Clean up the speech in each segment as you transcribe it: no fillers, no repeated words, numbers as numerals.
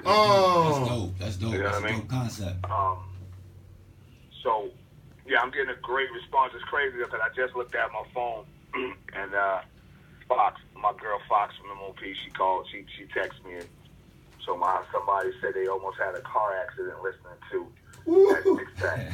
Oh. That's dope. You know That's what I a mean? dope concept. So, yeah, I'm getting a great response. It's crazy because I just looked at my phone and Fox, my girl Fox from M.o.p, she called, she texted me, and so somebody said they almost had a car accident listening to that six-pack.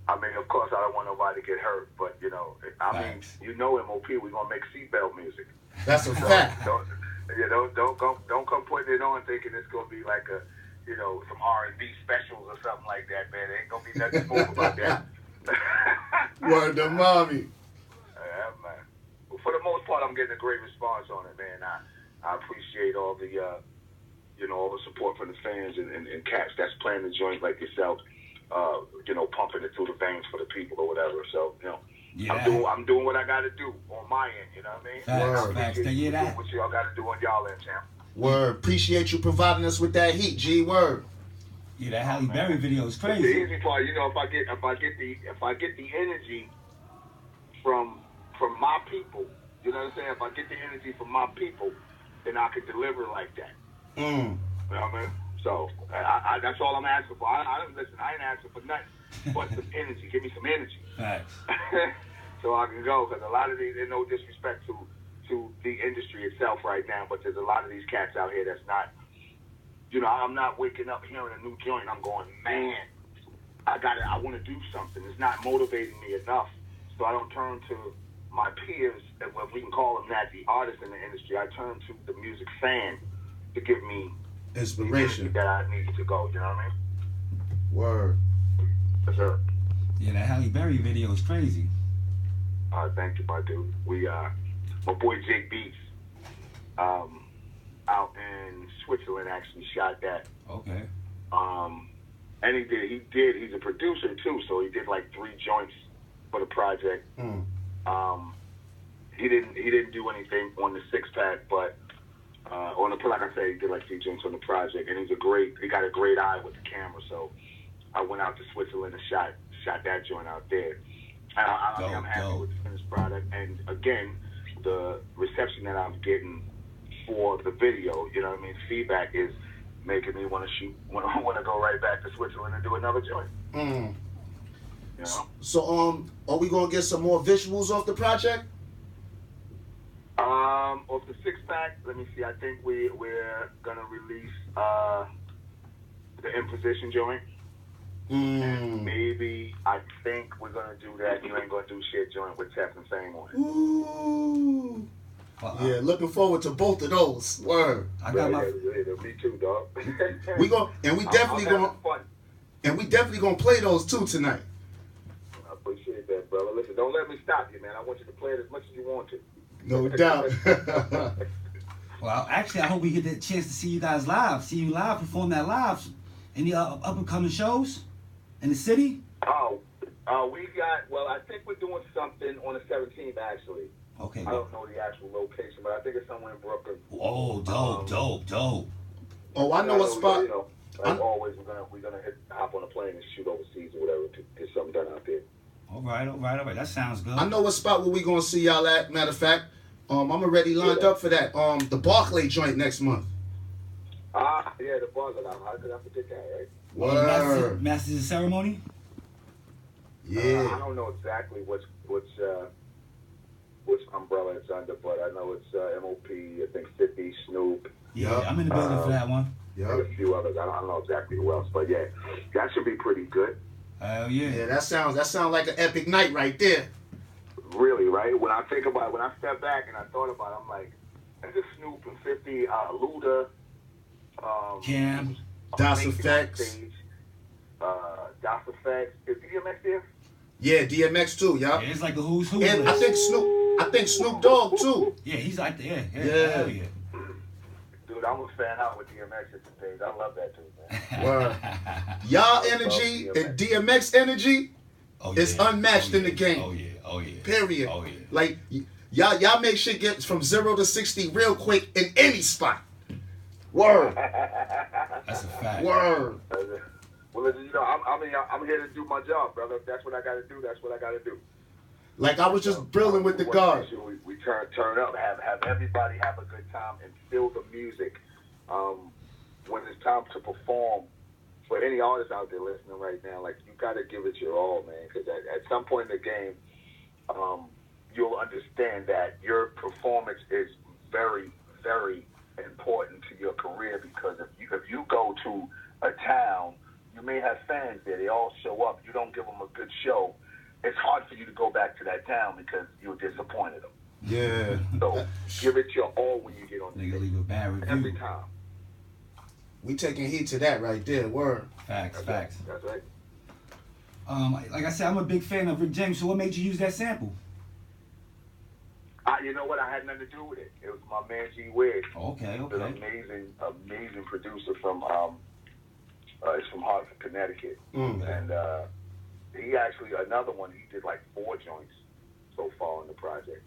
I mean, of course, I don't want nobody to get hurt, but M.o.p, we're gonna make seatbelt music. That's a fact. Don't come putting it on thinking it's gonna be like some R&B specials or something like that, man. There ain't gonna be nothing smooth about that. Word to mommy. Yeah, man. Well, for the most part, I'm getting a great response on it, man. I appreciate all the all the support from the fans and cats that's playing the joint like yourself. Pumping it through the veins for the people or whatever. So, I'm doing what I got to do on my end. You know what I mean? Facts. What y'all got to do on y'all end, champ. Word. Appreciate you providing us with that heat, G. Word. Yeah, that Halle Berry video is crazy. The easy part, if I get the energy from my people, you know what I'm saying? If I get the energy from my people, then I can deliver like that. You know what I mean? So I that's all I'm asking for. I ain't asking for nothing but some energy. Give me some energy. Facts. So I can go, because a lot of these, no disrespect to the industry itself right now, but there's a lot of these cats out here that's not, I'm not waking up hearing a new joint. I'm going, man, I want to do something. It's not motivating me enough. So I don't turn to my peers, if we can call them that, the artists in the industry. I turn to the music fan to give me inspiration that I need to go. You know what I mean? Word. Yes, sir. Yeah, that Halle Berry video is crazy. Thank you, my dude. My boy Jake Beats, out in Switzerland, actually shot that. Okay. And he's a producer too, so he did like 3 joints for the project. He didn't do anything on the 6-pack, but like I said, he did like 3 joints on the project, and he got a great eye with the camera. So I went out to Switzerland and shot that joint out there. I'm happy with the finished product, and again, the reception that I'm getting for the video, you know what I mean, feedback is making me want to go right back to Switzerland and do another joint. You know? So are we gonna get some more visuals off the project? Off the 6-pack, let me see. I think we're gonna release the Imposition joint. And maybe I think we're gonna do that You Ain't Gonna Do Shit joint with Tef and Fame on it. Ooh. Yeah, looking forward to both of those. Word. I got me too, dog. we definitely gonna play those too tonight. I appreciate that, brother. Listen, don't let me stop you, man. I want you to play it as much as you want to. No doubt. Well, actually, I hope we get the chance to see you guys live. See you live, perform that live. Any up and coming shows in the city? I think we're doing something on the 17th, actually. Okay. I don't know the actual location, but I think it's somewhere in Brooklyn. Oh, dope. Oh, I know a spot. Like always, we're gonna hop on a plane and shoot overseas or whatever to get something done out there. All right. That sounds good. I know a spot where we gonna see y'all at. Matter of fact, I'm already lined up for that. The Barclay joint next month. Yeah, the Barclay. How could I forget that, right? Word. Masters of Ceremony? Yeah. I don't know exactly which umbrella it's under, but I know it's M.o.p, I think 50, Snoop. Yeah, I'm in the building for that one. Yeah. And a few others. I don't know exactly who else, but yeah, that should be pretty good. Hell yeah. Yeah, that sounds like an epic night right there. Really, right? When I step back and I thought about it, I'm like, that's just Snoop and 50, Luda, Cam, Das Effects. Das Effects. Is DMX there? Yeah, DMX too, yeah, it's like a who's who. And list. I think Snoop Dogg too. Yeah, he's like there. Yeah. Hell yeah. Dude, I'm a fan out with DMX at the things. I love that dude, man. Word. Y'all energy and DMX energy is unmatched in the game. Oh yeah. Period. Oh yeah. Like y'all make shit get from 0 to 60 real quick in any spot. Word. That's a fact. Word. Well, I'm here to do my job, brother. If that's what I got to do, that's what I got to do. Like I was just brilliant with the guard. We turn up, have everybody have a good time, and feel the music. when it's time to perform, for any artist out there listening right now, like, you got to give it your all, man, because at some point in the game, you'll understand that your performance is very, very important to your career, because if you go to a town, you may have fans there, they all show up, you don't give them a good show, it's hard for you to go back to that town because you disappointed them. Yeah. So give it your all when you get on the Nigga stage. leave a bad review. Every time. We taking heed to that right there. Word. Facts. That's right. Like I said, I'm a big fan of Rick James. So what made you use that sample? You know what? I had nothing to do with it. It was my man G Wig. Okay. He's an amazing producer from it's from Hartford, Connecticut. And he actually, another one, he did like 4 joints so far on the project.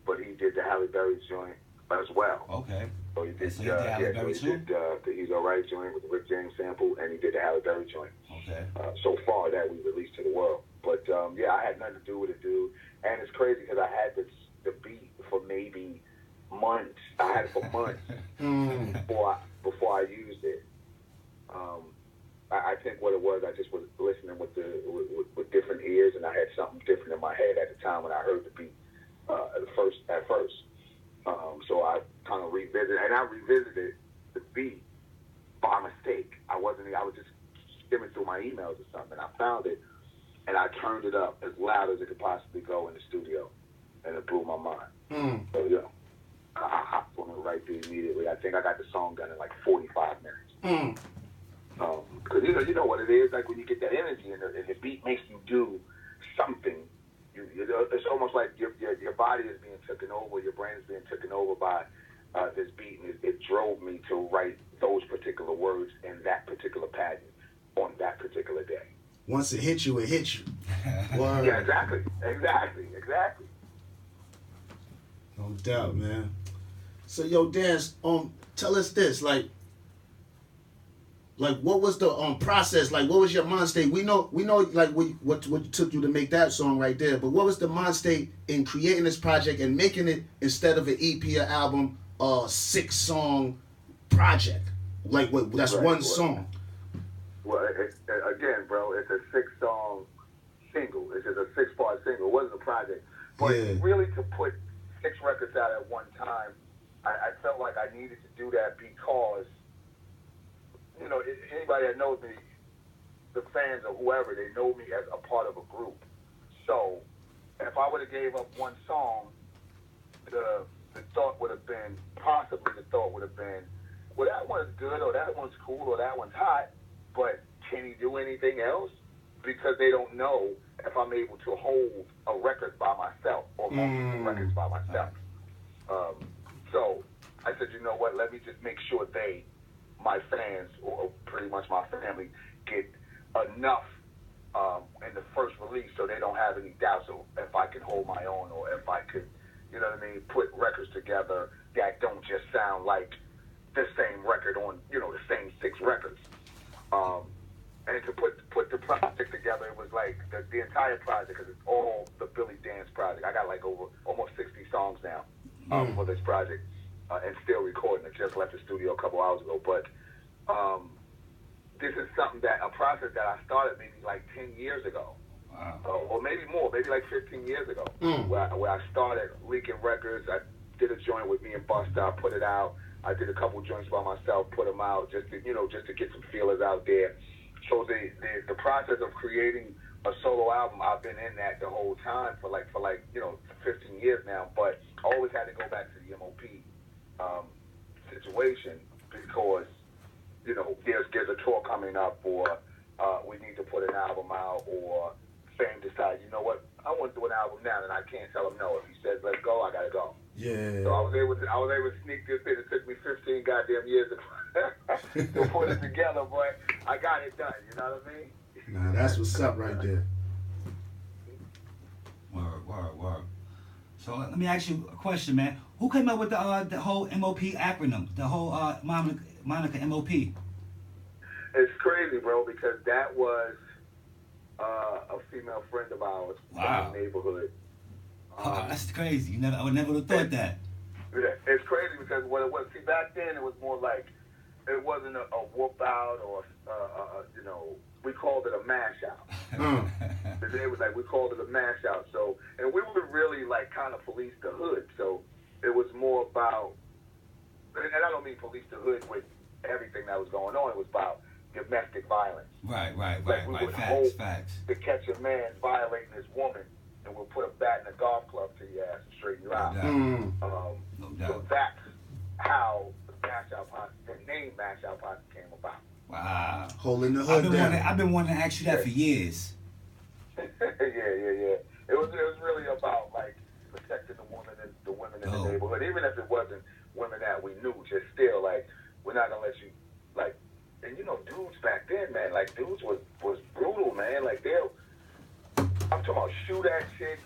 But he did the Halle Berry joint as well. Okay. So he did, he did the Halle Berry too? the He's Alright joint with the Rick James sample, and he did the Halle Berry joint. Okay. So far that we released to the world. But yeah, I had nothing to do with it, dude. And it's crazy because I had the beat for maybe months. I had it for months before I used it. I think what it was, I just was listening with different ears, and I had something different in my head at the time when I heard the beat at first. So I kind of revisited the beat by mistake. I was just skimming through my emails or something. I found it, and I turned it up as loud as it could possibly go in the studio, and it blew my mind. So yeah, I hopped on it right there immediately. I think I got the song done in like 45 minutes. Because you know what it is, like when you get that energy and the beat makes you do something, it's almost like your body is being taken over, your brain is being taken over by this beat, and it drove me to write those particular words in that particular pattern on that particular day. Once it hits you, it hits you. Word. Yeah, exactly. No doubt, man. So, yo, Danze, tell us this, like what was the process? Like, what was your mind state? We know, like what took you to make that song right there. But what was the mind state in creating this project and making it, instead of an EP or album, a 6-song project? Like, what? That's right, one song. Well, again, bro, it's a 6-song single. It's just a 6-part single. It wasn't a project, but really to put 6 records out at one time, I felt like I needed to do that because, you know, anybody that knows me, the fans or whoever, they know me as a part of a group. So if I would have gave up one song, the thought would have been, well, that one's good, or that one's cool, or that one's hot, but can he do anything else? Because they don't know if I'm able to hold a record by myself or multiple records by myself. So I said, you know what, let me just make sure my fans, or pretty much my family, get enough in the first release so they don't have any doubts of if I can hold my own, or if I could, you know what I mean, put records together that don't just sound like the same record on, you know, the same 6 records. And to put the project together, it was like the entire project, because it's all the Billy Dance project. I got like almost 60 songs now for this project, and still recording it. Just left the studio a couple hours ago. But this is a process that I started maybe like 10 years ago. Wow. Or maybe more, maybe like 15 years ago, where I started leaking records. I did a joint with me and Busta. I put it out. I did a couple joints by myself, put them out, just to get some feelers out there. So the process of creating a solo album, I've been in that the whole time for like 15 years now. But I always had to go back to the M.o.p. Situation, because you know there's a tour coming up, or we need to put an album out, or Fame decides, you know what, I want to do an album now, and I can't tell him no. If he says let's go, I gotta go. Yeah. So I was able to sneak this in. It took me 15 goddamn years to put it together, but I got it done. You know what I mean? Nah, that's what's up right there. Word. So let me ask you a question, man. Who came up with the whole M.o.p. acronym, the whole Monica M.o.p.? It's crazy, bro, because that was a female friend of ours from the neighborhood. That's crazy. I would never have thought that. It's crazy because what it was, see, back then it was more like it wasn't a whoop out or you know, we called it a mash out. It was like we called it a mash out. So, and we would really like kind of police the hood. So it was more about, and I don't mean police the hood with everything that was going on. It was about domestic violence. Right. Facts. To catch a man violating his woman, and we'll put a bat and a golf club to your ass and straighten you out. No doubt. So that's how the Mash Out Posse, the name Mash Out Posse came about. Wow. Holding the hood down. I've been wanting to ask you that for years. yeah. It was really about like protecting the women in the neighborhood, even if it wasn't women that we knew. Just still, like, we're not gonna let you, like, and you know, dudes back then, man, like dudes was brutal, man. Like I'm talking about shoot at chicks,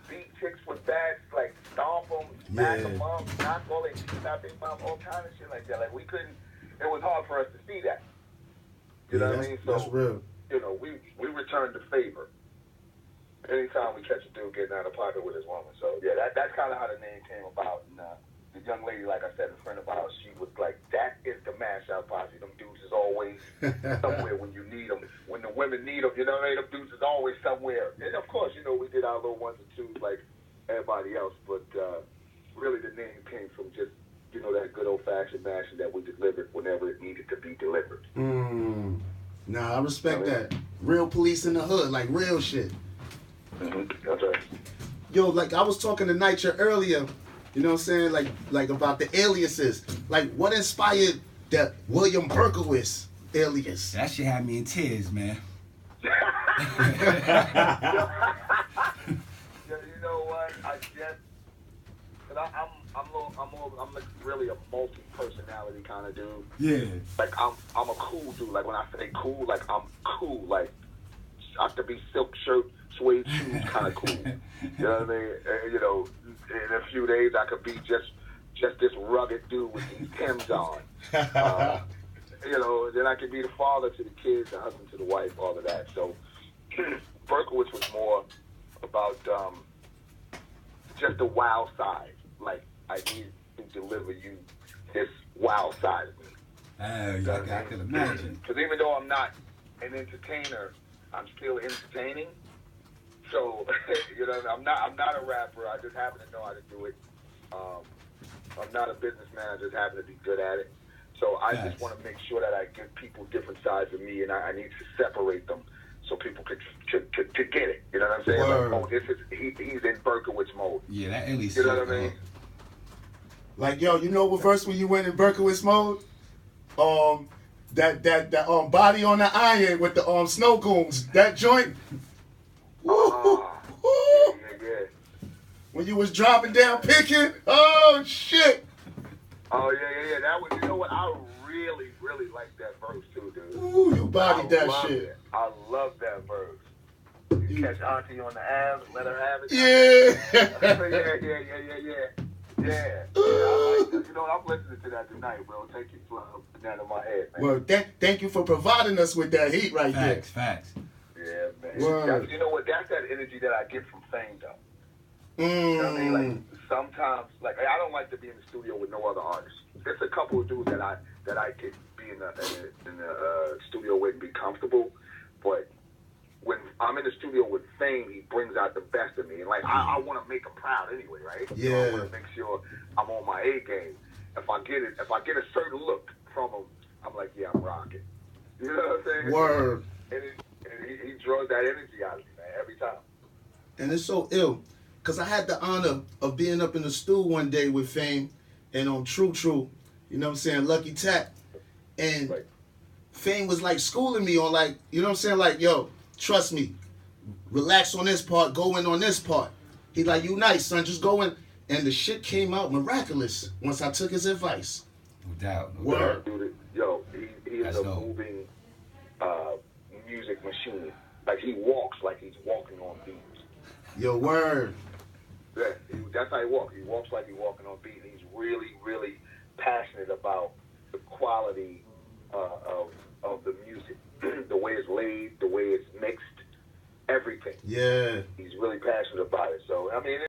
beat chicks with bats, like stomp them, smack them up, knock all their teeth out their mouth, all kind of shit like that. Like we couldn't. It was hard for us to see that. You know what I mean? So that's real. You know, we returned the favor anytime we catch a dude getting out of pocket with his woman. So yeah, that's kind of how the name came about. And the young lady, like I said, a friend of ours, she was like, "That is the Mash Out Posse. Them dudes is always somewhere when you need them. When the women need them, you know what I mean? Them dudes is always somewhere." And of course, you know, we did our little ones and twos like everybody else, but really the name came from just, you know, that good old-fashioned mashing that we delivered whenever it needed to be delivered. Nah, I respect that. Real police in the hood, like real shit. That's right. Yo, like I was talking to Nitro earlier, you know what I'm saying? Like about the aliases. Like what inspired that William Berkowitz alias? That shit had me in tears, man. You know what? I'm really a multi-personality kind of dude. Yeah. Like I'm a cool dude. Like when I say cool, like I'm cool. Like I have to be silk shirt, suede shoes, kind of cool. You know what I mean? And, you know, in a few days I could be just this rugged dude with these Timbs on. You know, then I could be the father to the kids, the husband to the wife, all of that. So Berkowitz was more about just the wild side. Like I need to deliver you this wild side of me. I can imagine. Because even though I'm not an entertainer, I'm still entertaining. So you know, I'm not a rapper. I just happen to know how to do it. I'm not a businessman. I just happen to be good at it. So I just want to make sure that I give people different sides of me, and I need to separate them so people could get it. You know what I'm saying? Word. Like, oh, this is he's in Berkowitz mode. Yeah, that alias. You know what I mean? Like, yo, you know what verse when you went in Berkowitz mode? That body on the iron with the snow cones, that joint. Yeah. When you was dropping down picking, oh shit. Oh yeah. That was, you know what? I really like that verse too, dude. Ooh, you bodied that shit. It. I love that verse. You catch Auntie on the abs, let her have it. Yeah. I like that. You know, I'm listening to that tonight, bro. Thank you for putting that in my head, man. Well, thank you for providing us with that heat right there. Facts. Yeah, man. You know what? That's that energy that I get from fame, though. You know what I mean? Like sometimes, like I don't like to be in the studio with no other artists. There's a couple of dudes that I could be in the studio with and be comfortable, but when I'm in the studio with Fame, he brings out the best of me, and like I want to make him proud anyway, right? Yeah. So I want to make sure I'm on my A game. If I get a certain look from him, I'm like, yeah, I'm rocking. You know what I'm saying? Word. And he draws that energy out of me, man, every time. And it's so ill, cause I had the honor of being up in the stool one day with Fame, and on True, you know what I'm saying, Lucky Tap, and Right. Fame was like schooling me on like, you know what I'm saying, like, yo, trust me, relax on this part, go in on this part. He like, you nice, son, just go in. And the shit came out miraculous once I took his advice. No doubt. Word. Dude, yo, he is a moving music machine. Like he walks like he's walking on beat. Yo, word. Yeah, that's how he walks. He walks like he's walking on beat. He's really passionate about the quality of the music, the way it's laid, the way it's mixed, everything. Yeah. He's really passionate about it. So I mean.